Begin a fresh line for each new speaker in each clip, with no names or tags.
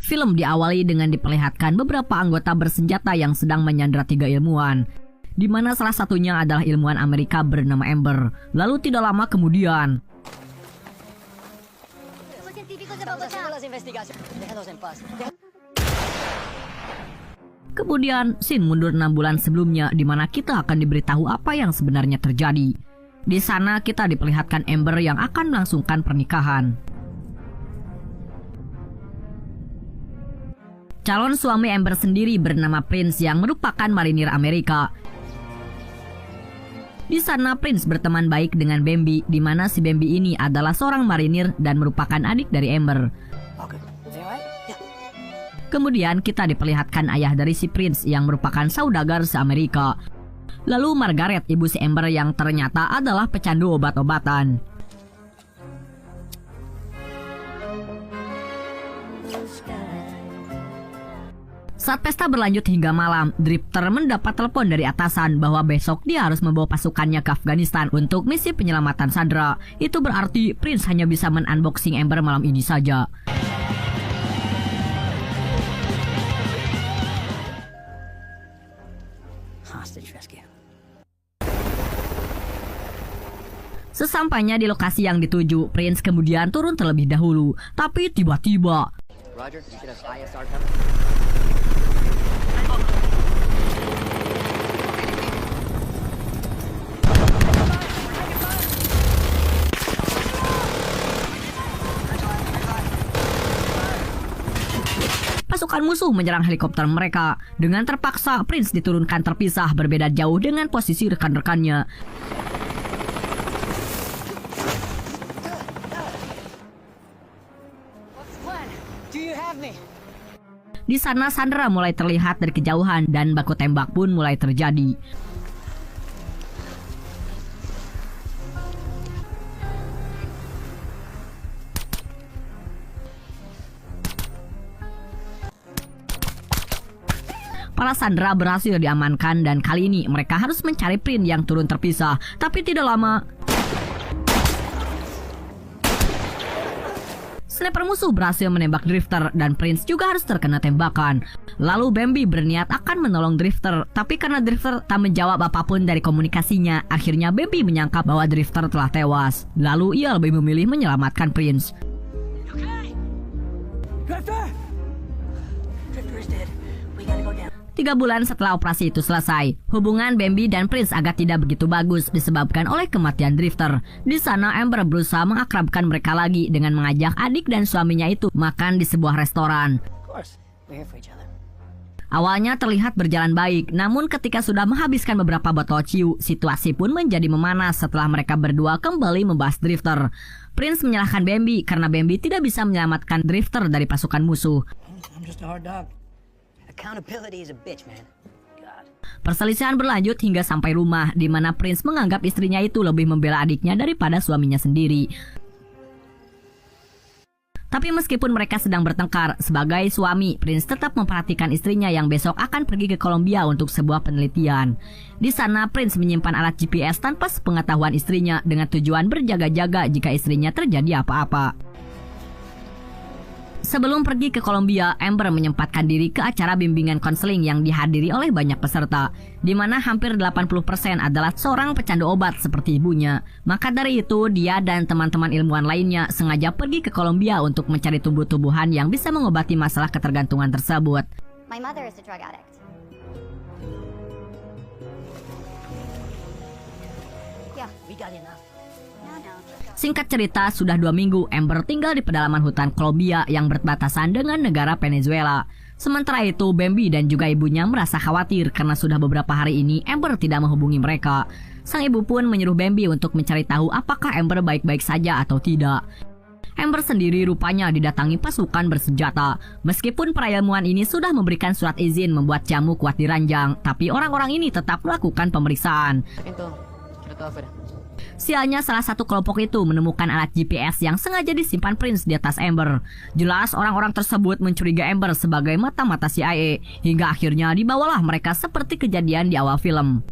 Film diawali dengan diperlihatkan beberapa anggota bersenjata yang sedang menyandra 3 ilmuwan, di mana salah satunya adalah ilmuwan Amerika bernama Amber. Lalu tidak lama kemudian, scene mundur 6 bulan sebelumnya, di mana kita akan diberitahu apa yang sebenarnya terjadi. Di sana kita diperlihatkan Amber yang akan melangsungkan pernikahan. Calon suami Amber sendiri bernama Prince yang merupakan marinir Amerika. Di sana Prince berteman baik dengan Bambi, di mana si Bambi ini adalah seorang marinir dan merupakan adik dari Amber. Kemudian kita diperlihatkan ayah dari si Prince yang merupakan saudagar se-Amerika. Lalu Margaret, ibu si Amber yang ternyata adalah pecandu obat-obatan. Saat pesta berlanjut hingga malam, Drifter mendapat telepon dari atasan bahwa besok dia harus membawa pasukannya ke Afghanistan untuk misi penyelamatan Sandra. Itu berarti Prince hanya bisa men-unboxing Amber malam ini saja. Sesampainya di lokasi yang dituju, Prince kemudian turun terlebih dahulu. Tapi tiba-tiba, pasukan musuh menyerang helikopter mereka. Dengan terpaksa, Prince diturunkan terpisah berbeda jauh dengan posisi rekan-rekannya. Di sana Sandra mulai terlihat dari kejauhan dan baku tembak pun mulai terjadi. Para Sandra berhasil diamankan dan kali ini mereka harus mencari Prince yang turun terpisah. Tapi tidak lama, sniper musuh berhasil menembak Drifter dan Prince juga harus terkena tembakan. Lalu Bambi berniat akan menolong Drifter, tapi karena Drifter tak menjawab apapun dari komunikasinya, akhirnya Bambi menyangka bahwa Drifter telah tewas. Lalu ia lebih memilih menyelamatkan Prince. 3 bulan setelah operasi itu selesai, hubungan Bambi dan Prince agak tidak begitu bagus disebabkan oleh kematian Drifter. Di sana Amber berusaha mengakrabkan mereka lagi dengan mengajak adik dan suaminya itu makan di sebuah restoran. Awalnya terlihat berjalan baik, namun ketika sudah menghabiskan beberapa botol ciu, situasi pun menjadi memanas setelah mereka berdua kembali membahas Drifter. Prince menyalahkan Bambi karena Bambi tidak bisa menyelamatkan Drifter dari pasukan musuh. Perselisihan berlanjut hingga sampai rumah, di mana Prince menganggap istrinya itu lebih membela adiknya daripada suaminya sendiri. Tapi meskipun mereka sedang bertengkar, sebagai suami, Prince tetap memperhatikan istrinya yang besok akan pergi ke Kolombia untuk sebuah penelitian. Di sana, Prince menyimpan alat GPS tanpa sepengetahuan istrinya dengan tujuan berjaga-jaga jika istrinya terjadi apa-apa. Sebelum pergi ke Kolombia, Amber menyempatkan diri ke acara bimbingan konseling yang dihadiri oleh banyak peserta, di mana hampir 80% adalah seorang pecandu obat seperti ibunya. Maka dari itu, dia dan teman-teman ilmuwan lainnya sengaja pergi ke Kolombia untuk mencari tumbuh-tumbuhan yang bisa mengobati masalah ketergantungan tersebut.
My mother is a drug addict. Yeah, we got enough.
Singkat cerita, sudah 2 minggu Amber tinggal di pedalaman hutan Kolombia yang berbatasan dengan negara Venezuela. Sementara itu, Bambi dan juga ibunya merasa khawatir karena sudah beberapa hari ini Amber tidak menghubungi mereka. Sang ibu pun menyuruh Bambi untuk mencari tahu apakah Amber baik-baik saja atau tidak. Amber sendiri rupanya didatangi pasukan bersenjata. Meskipun para ilmuwan ini sudah memberikan surat izin membuat jamu kuat di ranjang, tapi orang-orang ini tetap melakukan pemeriksaan. Sialnya salah satu kelompok itu menemukan alat GPS yang sengaja disimpan Prince di atas Amber. Jelas orang-orang tersebut mencurigai Amber sebagai mata-mata CIA, hingga akhirnya dibawalah mereka seperti kejadian di awal film.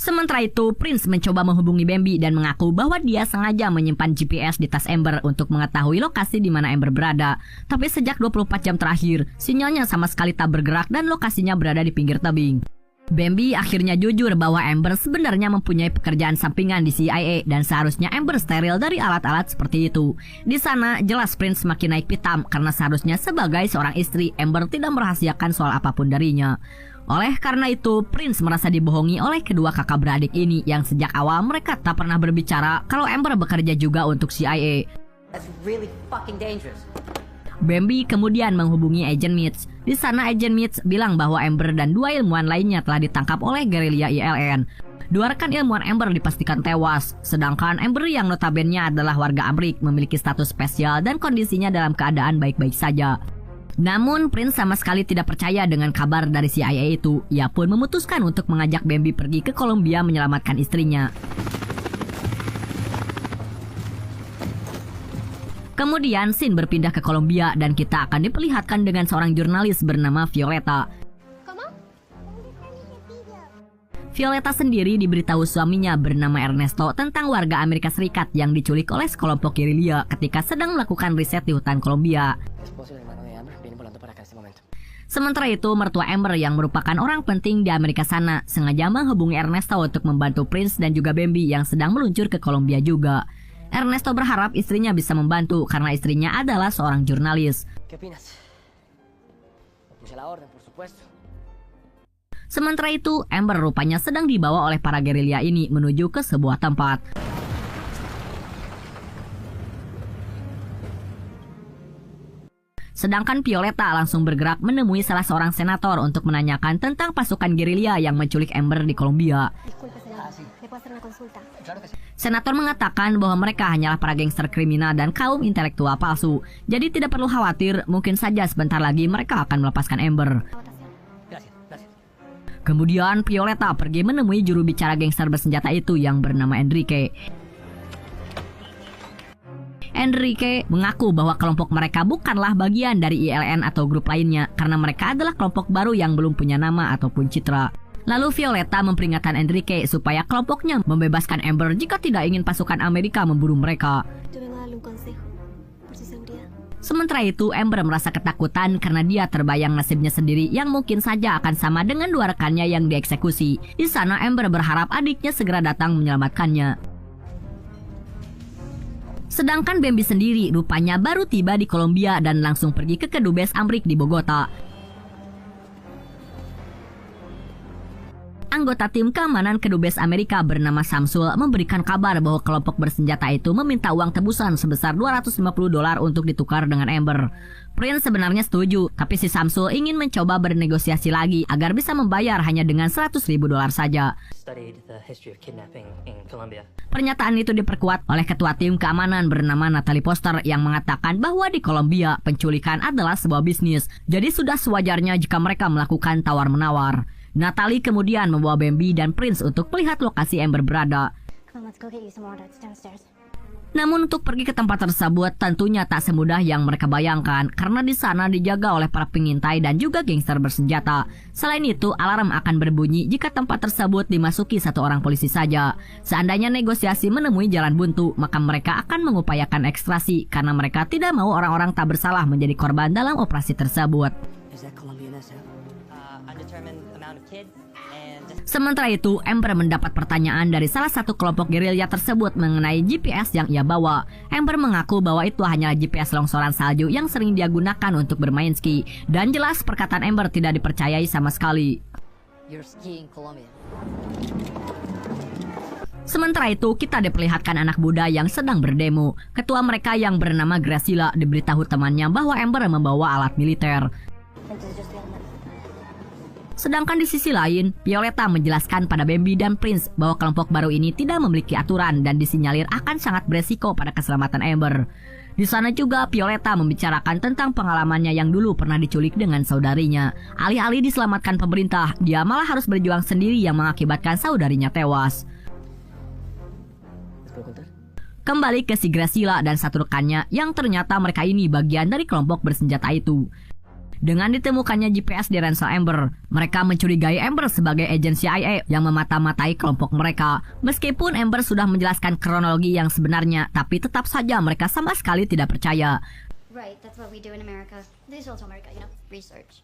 Sementara itu, Prince mencoba menghubungi Bambi dan mengaku bahwa dia sengaja menyimpan GPS di tas Amber untuk mengetahui lokasi di mana Amber berada. Tapi sejak 24 jam terakhir, sinyalnya sama sekali tak bergerak dan lokasinya berada di pinggir tebing. Bambi akhirnya jujur bahwa Amber sebenarnya mempunyai pekerjaan sampingan di CIA dan seharusnya Amber steril dari alat-alat seperti itu. Di sana, jelas Prince makin naik pitam karena seharusnya sebagai seorang istri, Amber tidak merahasiakan soal apapun darinya. Oleh karena itu, Prince merasa dibohongi oleh kedua kakak beradik ini yang sejak awal mereka tak pernah berbicara kalau Amber bekerja juga untuk CIA.
That's really fucking dangerous.
Bambi kemudian menghubungi Agent Mitch. Di sana Agent Mitch bilang bahwa Amber dan dua ilmuwan lainnya telah ditangkap oleh gerilya ILN. Dua rekan ilmuwan Amber dipastikan tewas, sedangkan Amber yang notabene adalah warga Amrik memiliki status spesial dan kondisinya dalam keadaan baik-baik saja. Namun, Prince sama sekali tidak percaya dengan kabar dari CIA itu. Ia pun memutuskan untuk mengajak Bambi pergi ke Kolombia menyelamatkan istrinya. Kemudian, scene berpindah ke Kolombia dan kita akan diperlihatkan dengan seorang jurnalis bernama Violeta. Violeta sendiri diberitahu suaminya bernama Ernesto tentang warga Amerika Serikat yang diculik oleh sekelompok gerilya ketika sedang melakukan riset di hutan Kolombia. Sementara itu, mertua Amber yang merupakan orang penting di Amerika sana sengaja menghubungi Ernesto untuk membantu Prince dan juga Bambi yang sedang meluncur ke Kolombia juga. Ernesto berharap istrinya bisa membantu karena istrinya adalah seorang jurnalis. Sementara itu, Amber rupanya sedang dibawa oleh para gerilya ini menuju ke sebuah tempat. Sedangkan Violeta langsung bergerak menemui salah seorang senator untuk menanyakan tentang pasukan gerilya yang menculik Amber di Kolombia. Senator mengatakan bahwa mereka hanyalah para gangster kriminal dan kaum intelektual palsu. Jadi tidak perlu khawatir, mungkin saja sebentar lagi mereka akan melepaskan Amber. Kemudian Violeta pergi menemui juru bicara gangster bersenjata itu yang bernama Enrique. Enrique mengaku bahwa kelompok mereka bukanlah bagian dari ILN atau grup lainnya karena mereka adalah kelompok baru yang belum punya nama ataupun citra. Lalu Violeta memperingatkan Enrique supaya kelompoknya membebaskan Amber jika tidak ingin pasukan Amerika memburu mereka. Sementara itu, Amber merasa ketakutan karena dia terbayang nasibnya sendiri yang mungkin saja akan sama dengan dua rekannya yang dieksekusi. Di sana Amber berharap adiknya segera datang menyelamatkannya. Sedangkan Bambi sendiri rupanya baru tiba di Kolombia dan langsung pergi ke kedubes Amrik di Bogota. Anggota tim keamanan kedubes Amerika bernama Samsul memberikan kabar bahwa kelompok bersenjata itu meminta uang tebusan sebesar $250 untuk ditukar dengan Amber. Prince sebenarnya setuju, tapi si Samsul ingin mencoba bernegosiasi lagi agar bisa membayar hanya dengan $100.000 saja. Pernyataan itu diperkuat oleh ketua tim keamanan bernama Natalie Foster yang mengatakan bahwa di Kolombia penculikan adalah sebuah bisnis, jadi sudah sewajarnya jika mereka melakukan tawar-menawar. Natalie kemudian membawa Bambi dan Prince untuk melihat lokasi Amber berada. Namun untuk pergi ke tempat tersebut tentunya tak semudah yang mereka bayangkan karena di sana dijaga oleh para pengintai dan juga gangster bersenjata. Selain itu, alarm akan berbunyi jika tempat tersebut dimasuki satu orang polisi saja. Seandainya negosiasi menemui jalan buntu, maka mereka akan mengupayakan ekstrasi karena mereka tidak mau orang-orang tak bersalah menjadi korban dalam operasi tersebut. Sementara itu, Amber mendapat pertanyaan dari salah satu kelompok gerilya tersebut mengenai GPS yang ia bawa. Amber mengaku bahwa itu hanyalah GPS longsoran salju yang sering dia gunakan untuk bermain ski. Dan jelas perkataan Amber tidak dipercayai sama sekali. Sementara itu, kita diperlihatkan anak muda yang sedang berdemo. Ketua mereka yang bernama Graciela diberitahu temannya bahwa Amber membawa alat militer. Sedangkan di sisi lain, Violeta menjelaskan pada Bambi dan Prince bahwa kelompok baru ini tidak memiliki aturan dan disinyalir akan sangat beresiko pada keselamatan Amber. Di sana juga Violeta membicarakan tentang pengalamannya yang dulu pernah diculik dengan saudarinya. Alih-alih diselamatkan pemerintah, dia malah harus berjuang sendiri yang mengakibatkan saudarinya tewas. Kembali ke si Graciela dan satu rekannya yang ternyata mereka ini bagian dari kelompok bersenjata itu. Dengan ditemukannya GPS di ransel Amber, mereka mencurigai Amber sebagai agen CIA yang memata-matai kelompok mereka. Meskipun Amber sudah menjelaskan kronologi yang sebenarnya, tapi tetap saja mereka sama sekali tidak percaya.
Right, that's what we do in America. This is also America, you know, research.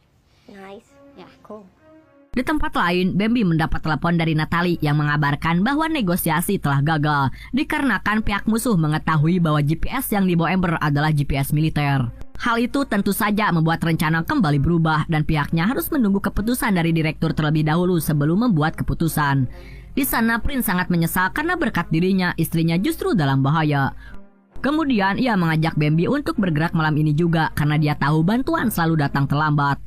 Nice.
Yeah, cool.
Di tempat lain, Bambi mendapat telepon dari Natalie yang mengabarkan bahwa negosiasi telah gagal dikarenakan pihak musuh mengetahui bahwa GPS yang dibawa Amber adalah GPS militer. Hal itu tentu saja membuat rencana kembali berubah dan pihaknya harus menunggu keputusan dari direktur terlebih dahulu sebelum membuat keputusan. Di sana Prince sangat menyesal karena berkat dirinya, istrinya justru dalam bahaya. Kemudian ia mengajak Bambi untuk bergerak malam ini juga karena dia tahu bantuan selalu datang terlambat.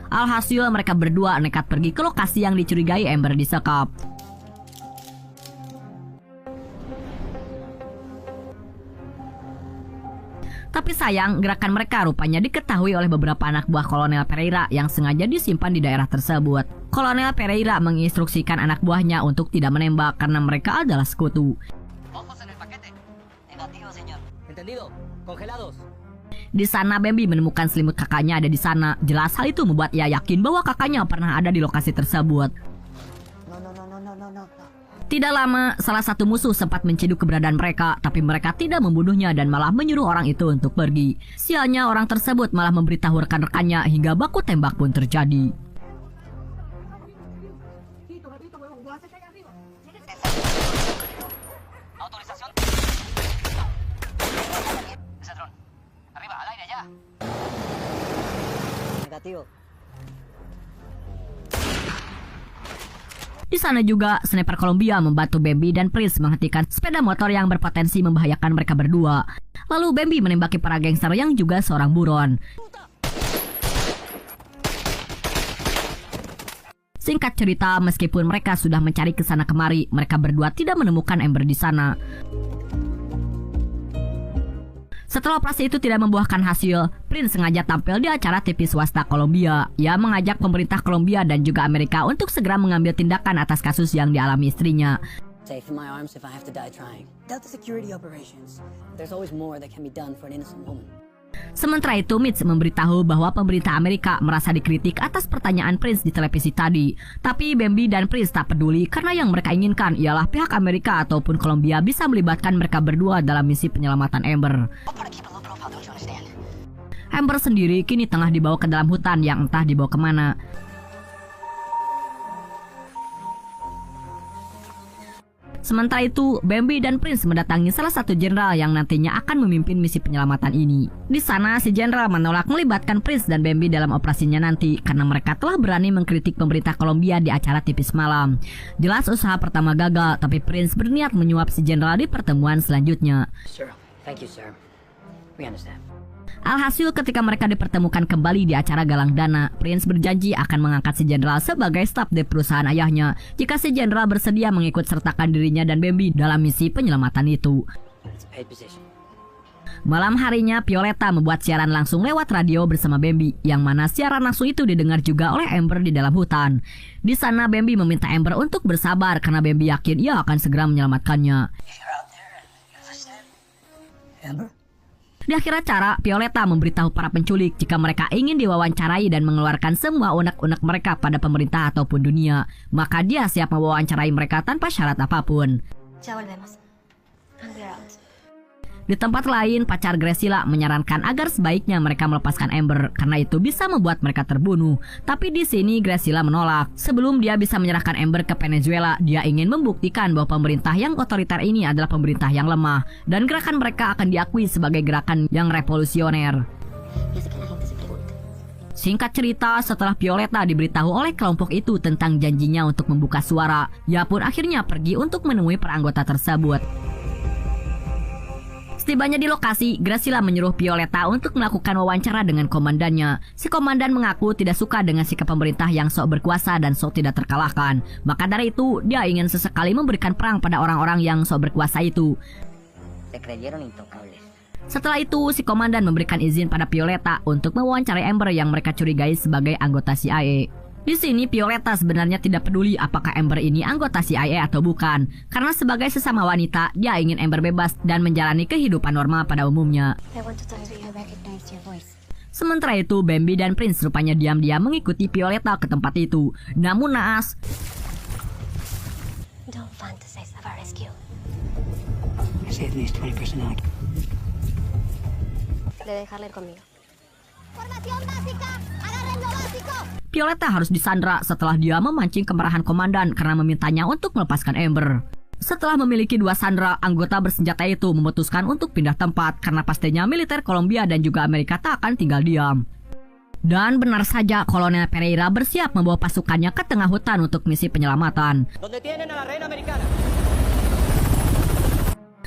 Alhasil mereka berdua nekat pergi ke lokasi yang dicurigai Amber disekap. Tapi sayang, gerakan mereka rupanya diketahui oleh beberapa anak buah Kolonel Pereira yang sengaja disimpan di daerah tersebut. Kolonel Pereira menginstruksikan anak buahnya untuk tidak menembak karena mereka adalah sekutu. Di sana Bambi menemukan selimut kakaknya ada di sana. Jelas hal itu membuat ia yakin bahwa kakaknya pernah ada di lokasi tersebut. Tidak lama, salah satu musuh sempat menciduk keberadaan mereka, tapi mereka tidak membunuhnya dan malah menyuruh orang itu untuk pergi. Sialnya orang tersebut malah memberitahu rekan-rekannya hingga baku tembak pun terjadi. Di sana juga, sniper Colombia membantu Bambi dan Prince menghentikan sepeda motor yang berpotensi membahayakan mereka berdua. Lalu Bambi menembaki para gangster yang juga seorang buron. Singkat cerita, meskipun mereka sudah mencari ke sana kemari, mereka berdua tidak menemukan Amber di sana. Setelah operasi itu tidak membuahkan hasil, Prince sengaja tampil di acara TV swasta Kolombia. Ia mengajak pemerintah Kolombia dan juga Amerika untuk segera mengambil tindakan atas kasus yang dialami istrinya.
Safe in my arms if I have to die trying. Delta security operations. There's always more that can be done for an innocent woman.
Sementara itu, Mitch memberitahu bahwa pemerintah Amerika merasa dikritik atas pertanyaan Prince di televisi tadi. Tapi Bambi dan Prince tak peduli karena yang mereka inginkan ialah pihak Amerika ataupun Kolombia bisa melibatkan mereka berdua dalam misi penyelamatan Amber. Amber sendiri kini tengah dibawa ke dalam hutan yang entah dibawa kemana. Sementara itu, Bambi dan Prince mendatangi salah satu jenderal yang nantinya akan memimpin misi penyelamatan ini. Di sana, si jenderal menolak melibatkan Prince dan Bambi dalam operasinya nanti karena mereka telah berani mengkritik pemerintah Kolombia di acara TV semalam. Jelas usaha pertama gagal, tapi Prince berniat menyuap si jenderal di pertemuan selanjutnya.
Sure. Thank you, sir. We understand.
Alhasil ketika mereka dipertemukan kembali di acara galang dana, Prince berjanji akan mengangkat si jenderal sebagai staf di perusahaan ayahnya jika si jenderal bersedia mengikut sertakan dirinya dan Bambi dalam misi penyelamatan itu. Malam harinya, Violeta membuat siaran langsung lewat radio bersama Bambi, yang mana siaran langsung itu didengar juga oleh Amber di dalam hutan. Di sana Bambi meminta Amber untuk bersabar karena Bambi yakin ia akan segera menyelamatkannya.
Amber?
Di akhir acara, Violeta memberitahu para penculik jika mereka ingin diwawancarai dan mengeluarkan semua unek-unek mereka pada pemerintah ataupun dunia, maka dia siap mewawancarai mereka tanpa syarat apapun.
Ya volvemos. And we're out.
Di tempat lain, pacar Graciela menyarankan agar sebaiknya mereka melepaskan Amber karena itu bisa membuat mereka terbunuh. Tapi di sini Graciela menolak. Sebelum dia bisa menyerahkan Amber ke Venezuela, dia ingin membuktikan bahwa pemerintah yang otoriter ini adalah pemerintah yang lemah dan gerakan mereka akan diakui sebagai gerakan yang revolusioner. Singkat cerita, setelah Violeta diberitahu oleh kelompok itu tentang janjinya untuk membuka suara, ia pun akhirnya pergi untuk menemui para anggota tersebut. Setibanya di lokasi, Graciela menyuruh Violeta untuk melakukan wawancara dengan komandannya. Si komandan mengaku tidak suka dengan sikap pemerintah yang sok berkuasa dan sok tidak terkalahkan. Maka dari itu, dia ingin sesekali memberikan perang pada orang-orang yang sok berkuasa itu. Setelah itu, si komandan memberikan izin pada Violeta untuk mewawancarai Amber yang mereka curigai sebagai anggota CIA. Di sini Violeta sebenarnya tidak peduli apakah Amber ini anggota CIA atau bukan, karena sebagai sesama wanita, dia ingin Amber bebas dan menjalani kehidupan normal pada umumnya.
I want to tell you I recognize your voice.
Sementara itu, Bambi dan Prince rupanya diam-diam mengikuti Violeta ke tempat itu. Namun naas,
Don't fantasize about rescue.
I saved these 20 personnel.
Debe dejarla ir conmigo.
Violeta harus disandra setelah dia memancing kemarahan komandan karena memintanya untuk melepaskan Amber. Setelah memiliki 2 sandera, anggota bersenjata itu memutuskan untuk pindah tempat karena pastinya militer Kolombia dan juga Amerika tak akan tinggal diam. Dan benar saja, Kolonel Pereira bersiap membawa pasukannya ke tengah hutan untuk misi penyelamatan.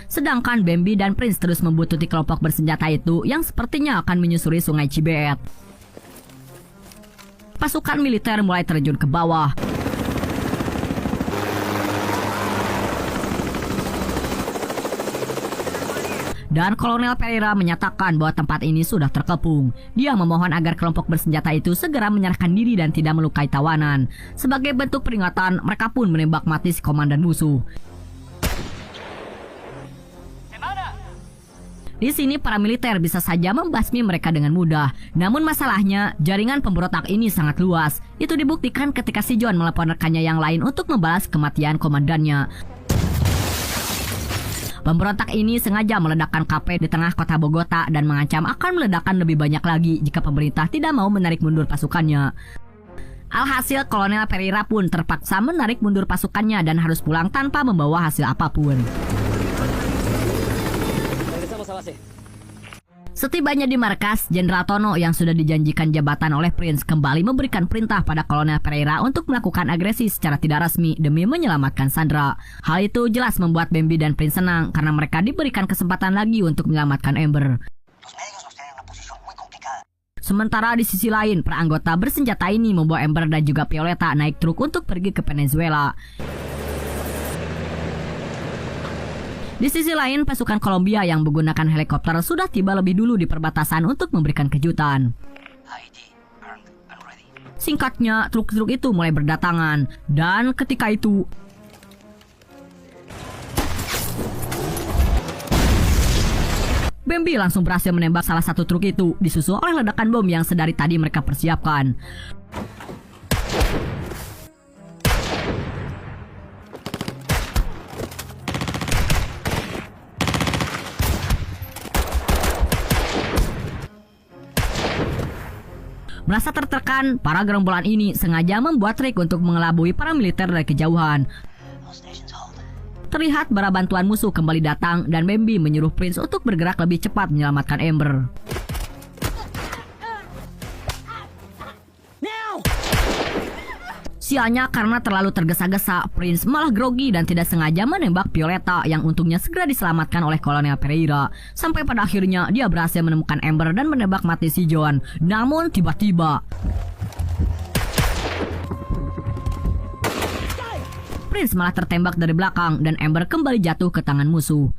Sedangkan Bambi dan Prince terus membuntuti kelompok bersenjata itu yang sepertinya akan menyusuri sungai Cibeet. Pasukan militer mulai terjun ke bawah. Dan Kolonel Pereira menyatakan bahwa tempat ini sudah terkepung. Dia memohon agar kelompok bersenjata itu segera menyerahkan diri dan tidak melukai tawanan. Sebagai bentuk peringatan, mereka pun menembak mati si komandan musuh. Di sini para militer bisa saja membasmi mereka dengan mudah. Namun masalahnya, jaringan pemberontak ini sangat luas. Itu dibuktikan ketika si John melepon rekannya yang lain untuk membalas kematian komandannya. Pemberontak ini sengaja meledakkan kafe di tengah kota Bogota dan mengancam akan meledakkan lebih banyak lagi jika pemerintah tidak mau menarik mundur pasukannya. Alhasil, Kolonel Pereira pun terpaksa menarik mundur pasukannya dan harus pulang tanpa membawa hasil apapun. Setibanya di markas, Jenderal Tono yang sudah dijanjikan jabatan oleh Prince kembali memberikan perintah pada Kolonel Pereira untuk melakukan agresi secara tidak resmi demi menyelamatkan Sandra. Hal itu jelas membuat Bambi dan Prince senang karena mereka diberikan kesempatan lagi untuk menyelamatkan Amber. Sementara di sisi lain, para anggota bersenjata ini membawa Amber dan juga Violeta naik truk untuk pergi ke Venezuela. Di sisi lain, pasukan Kolombia yang menggunakan helikopter sudah tiba lebih dulu di perbatasan untuk memberikan kejutan. Singkatnya, truk-truk itu mulai berdatangan. Dan ketika itu, Bambi langsung berhasil menembak salah satu truk itu, disusul oleh ledakan bom yang sedari tadi mereka persiapkan. Merasa tertekan, para gerombolan ini sengaja membuat trik untuk mengelabui para militer dari kejauhan. Terlihat bara bantuan musuh kembali datang dan Bambi menyuruh Prince untuk bergerak lebih cepat menyelamatkan Amber. Sialnya karena terlalu tergesa-gesa, Prince malah grogi dan tidak sengaja menembak Violeta yang untungnya segera diselamatkan oleh Kolonel Pereira. Sampai pada akhirnya dia berhasil menemukan Amber dan menembak mati si John. Namun tiba-tiba Prince malah tertembak dari belakang dan Amber kembali jatuh ke tangan musuh.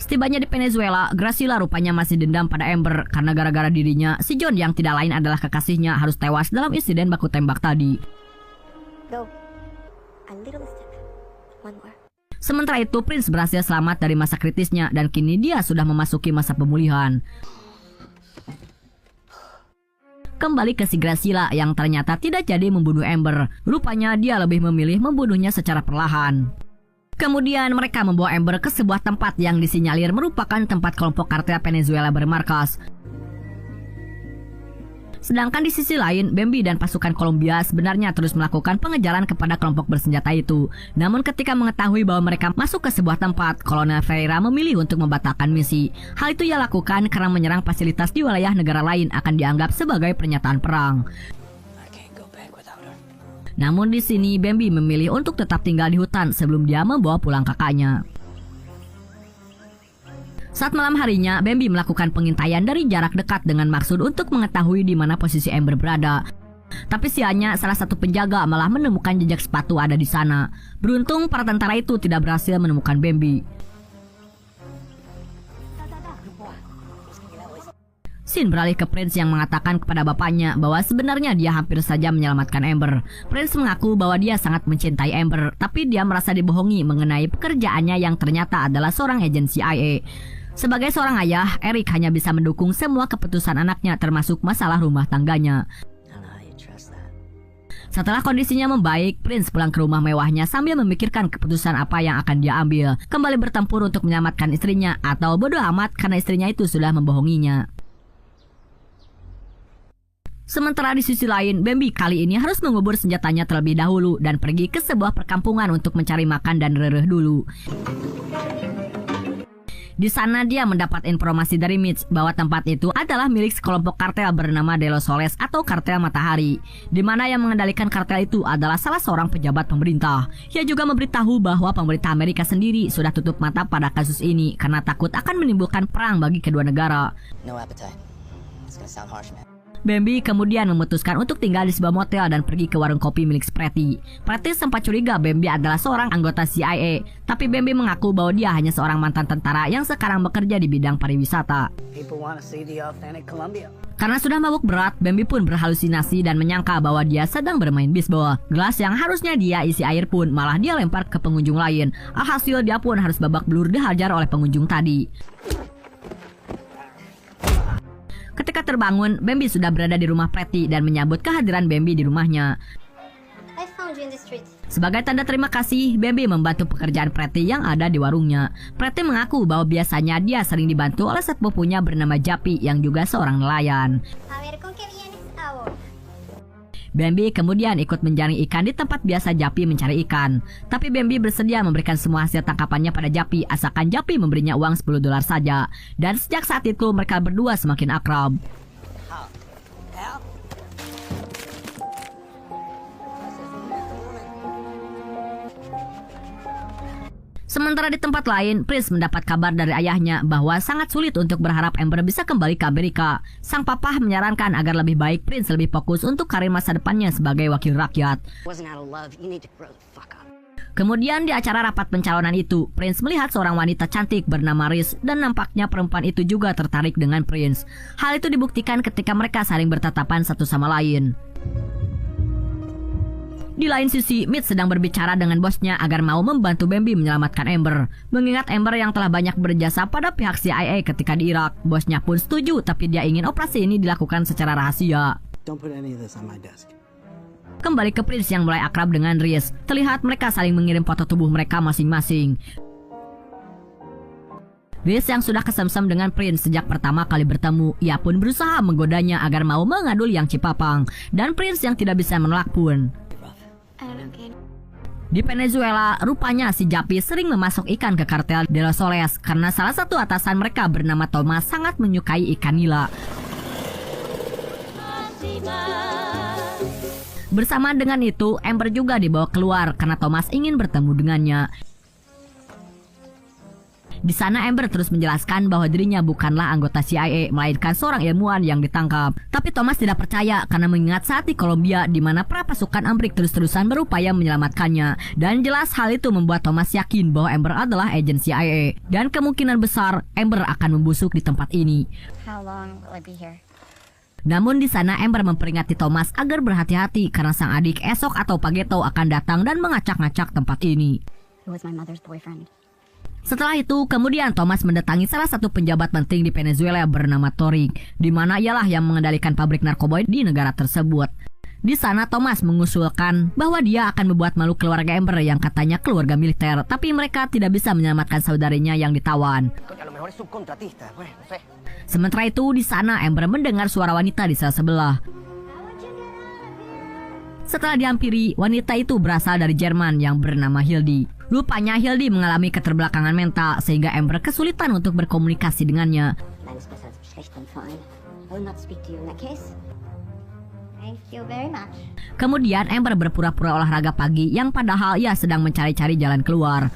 Setibanya di Venezuela, Graciela rupanya masih dendam pada Amber karena gara-gara dirinya, si John yang tidak lain adalah kekasihnya harus tewas dalam insiden baku tembak tadi.
Go. A little step. One more.
Sementara itu, Prince berhasil selamat dari masa kritisnya dan kini dia sudah memasuki masa pemulihan. Kembali ke si Graciela yang ternyata tidak jadi membunuh Amber. Rupanya dia lebih memilih membunuhnya secara perlahan. Kemudian mereka membawa Amber ke sebuah tempat yang disinyalir merupakan tempat kelompok kartel Venezuela bermarkas. Sedangkan di sisi lain, Bambi dan pasukan Kolombia sebenarnya terus melakukan pengejaran kepada kelompok bersenjata itu. Namun ketika mengetahui bahwa mereka masuk ke sebuah tempat, Kolonel Pereira memilih untuk membatalkan misi. Hal itu ia lakukan karena menyerang fasilitas di wilayah negara lain akan dianggap sebagai pernyataan perang. Namun di sini Bambi memilih untuk tetap tinggal di hutan sebelum dia membawa pulang kakaknya. Saat malam harinya, Bambi melakukan pengintaian dari jarak dekat dengan maksud untuk mengetahui di mana posisi Amber berada. Tapi sialnya salah satu penjaga malah menemukan jejak sepatu ada di sana. Beruntung para tentara itu tidak berhasil menemukan Bambi. Scene beralih ke Prince yang mengatakan kepada bapaknya bahwa sebenarnya dia hampir saja menyelamatkan Amber. Prince mengaku bahwa dia sangat mencintai Amber, tapi dia merasa dibohongi mengenai pekerjaannya yang ternyata adalah seorang agen CIA. Sebagai seorang ayah, Eric hanya bisa mendukung semua keputusan anaknya termasuk masalah rumah tangganya. Setelah kondisinya membaik, Prince pulang ke rumah mewahnya sambil memikirkan keputusan apa yang akan dia ambil. Kembali bertempur untuk menyelamatkan istrinya atau bodoh amat karena istrinya itu sudah membohonginya. Sementara di sisi lain, Bambi kali ini harus mengubur senjatanya terlebih dahulu dan pergi ke sebuah perkampungan untuk mencari makan dan rereh dulu. Di sana dia mendapat informasi dari Mitch bahwa tempat itu adalah milik sekelompok kartel bernama De Los Soles atau Kartel Matahari, di mana yang mengendalikan kartel itu adalah salah seorang pejabat pemerintah. Ia juga memberitahu bahwa pemerintah Amerika sendiri sudah tutup mata pada kasus ini karena takut akan menimbulkan perang bagi kedua negara.
No appetite. It's gonna sound harsh, man.
Bambi kemudian memutuskan untuk tinggal di sebuah motel dan pergi ke warung kopi milik Pretty. Pretty sempat curiga Bambi adalah seorang anggota CIA, tapi Bambi mengaku bahwa dia hanya seorang mantan tentara yang sekarang bekerja di bidang pariwisata.
People want to see the authentic Colombia.
Karena sudah mabuk berat, Bambi pun berhalusinasi dan menyangka bahwa dia sedang bermain bisbol. Gelas yang harusnya dia isi air pun malah dia lempar ke pengunjung lain. Alhasil dia pun harus babak belur dihajar oleh pengunjung tadi. Ketika terbangun, Bambi sudah berada di rumah Pretty dan menyambut kehadiran Bambi di rumahnya.
I found you in the street.
Sebagai tanda terima kasih, Bambi membantu pekerjaan Pretty yang ada di warungnya. Pretty mengaku bahwa biasanya dia sering dibantu oleh sepupunya bernama Japi yang juga seorang nelayan.
A ver, ¿con qué vienes ahora?
Bambi kemudian ikut menjaring ikan di tempat biasa Japi mencari ikan. Tapi Bambi bersedia memberikan semua hasil tangkapannya pada Japi asalkan Japi memberinya uang $10 saja. Dan sejak saat itu mereka berdua semakin akrab. Sementara di tempat lain, Prince mendapat kabar dari ayahnya bahwa sangat sulit untuk berharap Amber bisa kembali ke Amerika. Sang papa menyarankan agar lebih baik Prince lebih fokus untuk karir masa depannya sebagai wakil rakyat.
Wasn't out of love. You need to grow the fuck up.
Kemudian di acara rapat pencalonan itu, Prince melihat seorang wanita cantik bernama Riz dan nampaknya perempuan itu juga tertarik dengan Prince. Hal itu dibuktikan ketika mereka saling bertatapan satu sama lain. Di lain sisi, Mitch sedang berbicara dengan bosnya agar mau membantu Bambi menyelamatkan Amber. Mengingat Amber yang telah banyak berjasa pada pihak CIA ketika di Irak, bosnya pun setuju tapi dia ingin operasi ini dilakukan secara rahasia.
Don't put any of this on my desk.
Kembali ke Prince yang mulai akrab dengan Riz. Terlihat mereka saling mengirim foto tubuh mereka masing-masing. Riz yang sudah kesemsem dengan Prince sejak pertama kali bertemu, ia pun berusaha menggodanya agar mau mengadul yang Cipapang. Dan Prince yang tidak bisa menolak pun.
I don't know, kid.
Di Venezuela, rupanya si Japi sering memasok ikan ke kartel De Los Soles karena salah satu atasan mereka bernama Thomas sangat menyukai ikan nila. Bersamaan dengan itu, Amber juga dibawa keluar karena Thomas ingin bertemu dengannya. Di sana Amber terus menjelaskan bahwa dirinya bukanlah anggota CIA, melainkan seorang ilmuwan yang ditangkap. Tapi Thomas tidak percaya karena mengingat saat di Kolombia di mana para pasukan Amrik terus-terusan berupaya menyelamatkannya. Dan jelas hal itu membuat Thomas yakin bahwa Amber adalah agen CIA. Dan kemungkinan besar Amber akan membusuk di tempat ini.
How long will I be here?
Namun di sana Amber memperingati Thomas agar berhati-hati karena sang adik esok atau Pageto akan datang dan mengacak-ngacak tempat ini.
He was my mother's boyfriend.
Setelah itu, kemudian Thomas mendatangi salah satu penjabat penting di Venezuela bernama Torik, di mana ialah yang mengendalikan pabrik narkoba di negara tersebut. Di sana Thomas mengusulkan bahwa dia akan membuat malu keluarga Amber yang katanya keluarga militer, tapi mereka tidak bisa menyelamatkan saudarinya yang ditawan. Sementara itu, di sana Amber mendengar suara wanita di sel sebelah. Setelah dihampiri, wanita itu berasal dari Jerman yang bernama Hildy. Rupanya Hildy mengalami keterbelakangan mental sehingga Amber kesulitan untuk berkomunikasi dengannya. Kemudian Amber berpura-pura olahraga pagi yang padahal ia sedang mencari-cari jalan keluar.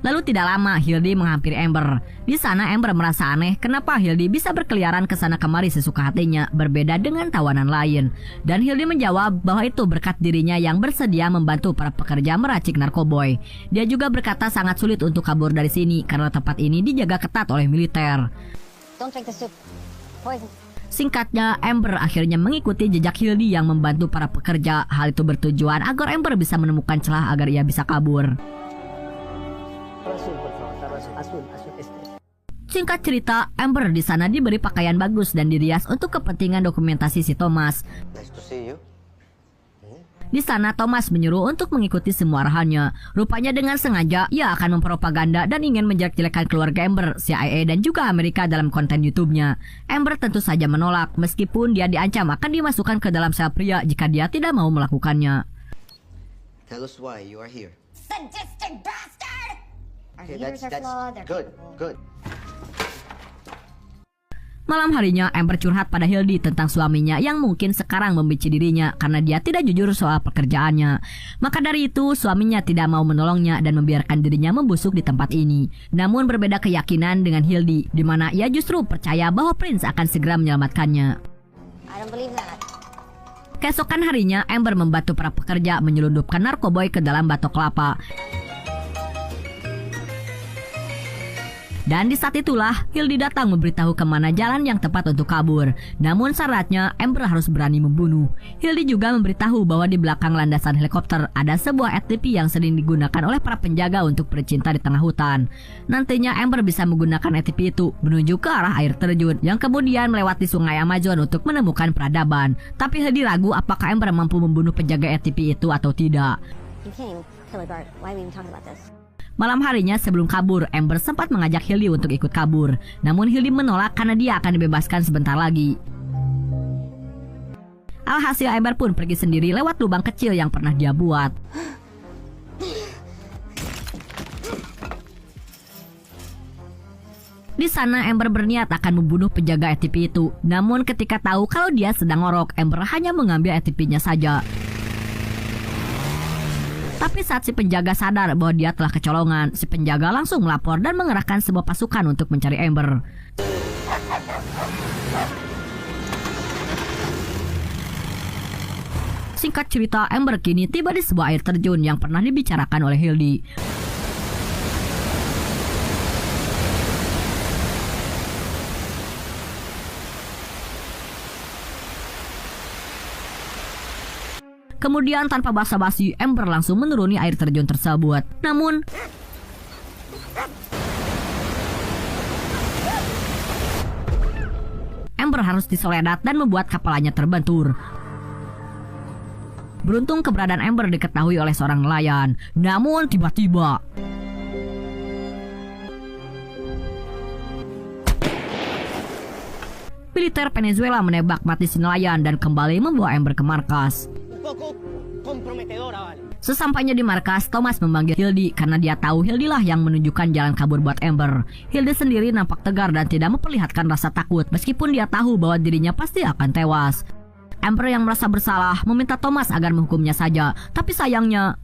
Lalu tidak lama Hildy menghampiri Amber. Di sana Amber merasa aneh kenapa Hildy bisa berkeliaran ke sana kemari sesuka hatinya, berbeda dengan tawanan lain. Dan Hildy menjawab bahwa itu berkat dirinya yang bersedia membantu para pekerja meracik narkoboy. Dia juga berkata sangat sulit untuk kabur dari sini karena tempat ini dijaga ketat oleh militer.
Don't drink the soup. Poison.
Singkatnya, Amber akhirnya mengikuti jejak Hildy yang membantu para pekerja. Hal itu bertujuan agar Amber bisa menemukan celah agar ia bisa kabur. Singkat cerita, Amber di sana diberi pakaian bagus dan dirias untuk kepentingan dokumentasi si Thomas.
Nice to see you.
Di sana Thomas menyuruh untuk mengikuti semua arahannya. Rupanya dengan sengaja ia akan mempropaganda dan ingin menjelek-jelekan keluarga Amber, CIA dan juga Amerika dalam konten YouTube-nya. Amber tentu saja menolak meskipun dia diancam akan dimasukkan ke dalam sel pria jika dia tidak mau melakukannya.
Tell us why you are here.
Sadistic bastard! Our
Okay,
leaders are flawed. They're
good. Good.
Malam harinya, Amber curhat pada Hildy tentang suaminya yang mungkin sekarang membenci dirinya karena dia tidak jujur soal pekerjaannya. Maka dari itu, suaminya tidak mau menolongnya dan membiarkan dirinya membusuk di tempat ini. Namun berbeda keyakinan dengan Hildy, di mana ia justru percaya bahwa Prince akan segera menyelamatkannya.
I don't believe that.
Keesokan harinya, Amber membantu para pekerja menyelundupkan narkoboy ke dalam batok kelapa. Dan di saat itulah, Hildy datang memberitahu kemana jalan yang tepat untuk kabur. Namun syaratnya, Amber harus berani membunuh. Hildy juga memberitahu bahwa di belakang landasan helikopter ada sebuah ATV yang sering digunakan oleh para penjaga untuk bercinta di tengah hutan. Nantinya Amber bisa menggunakan ATV itu menuju ke arah air terjun yang kemudian melewati sungai Amazon untuk menemukan peradaban. Tapi Hildy ragu apakah Amber mampu membunuh penjaga ATV itu atau tidak.
You came, Killer Bart. Why are we even talking about this?
Malam harinya sebelum kabur, Amber sempat mengajak Hildy untuk ikut kabur. Namun Hildy menolak karena dia akan dibebaskan sebentar lagi. Alhasil Amber pun pergi sendiri lewat lubang kecil yang pernah dia buat. Di sana Amber berniat akan membunuh penjaga ATV itu. Namun ketika tahu kalau dia sedang ngorok, Amber hanya mengambil ATV-nya saja. Tapi saat si penjaga sadar bahwa dia telah kecolongan, si penjaga langsung melapor dan mengerahkan sebuah pasukan untuk mencari Amber. Singkat cerita, Amber kini tiba di sebuah air terjun yang pernah dibicarakan oleh Hildy. Kemudian tanpa basa-basi, Amber langsung menuruni air terjun tersebut. Namun, Amber harus disoledat dan membuat kapalnya terbentur. Beruntung keberadaan Amber diketahui oleh seorang nelayan. Namun tiba-tiba militer Venezuela menembak mati si nelayan dan kembali membawa Amber ke markas. Sesampainya di markas, Thomas memanggil Hildy karena dia tahu Hildy lah yang menunjukkan jalan kabur buat Amber. Hildy sendiri nampak tegar dan tidak memperlihatkan rasa takut meskipun dia tahu bahwa dirinya pasti akan tewas. Amber yang merasa bersalah meminta Thomas agar menghukumnya saja, tapi sayangnya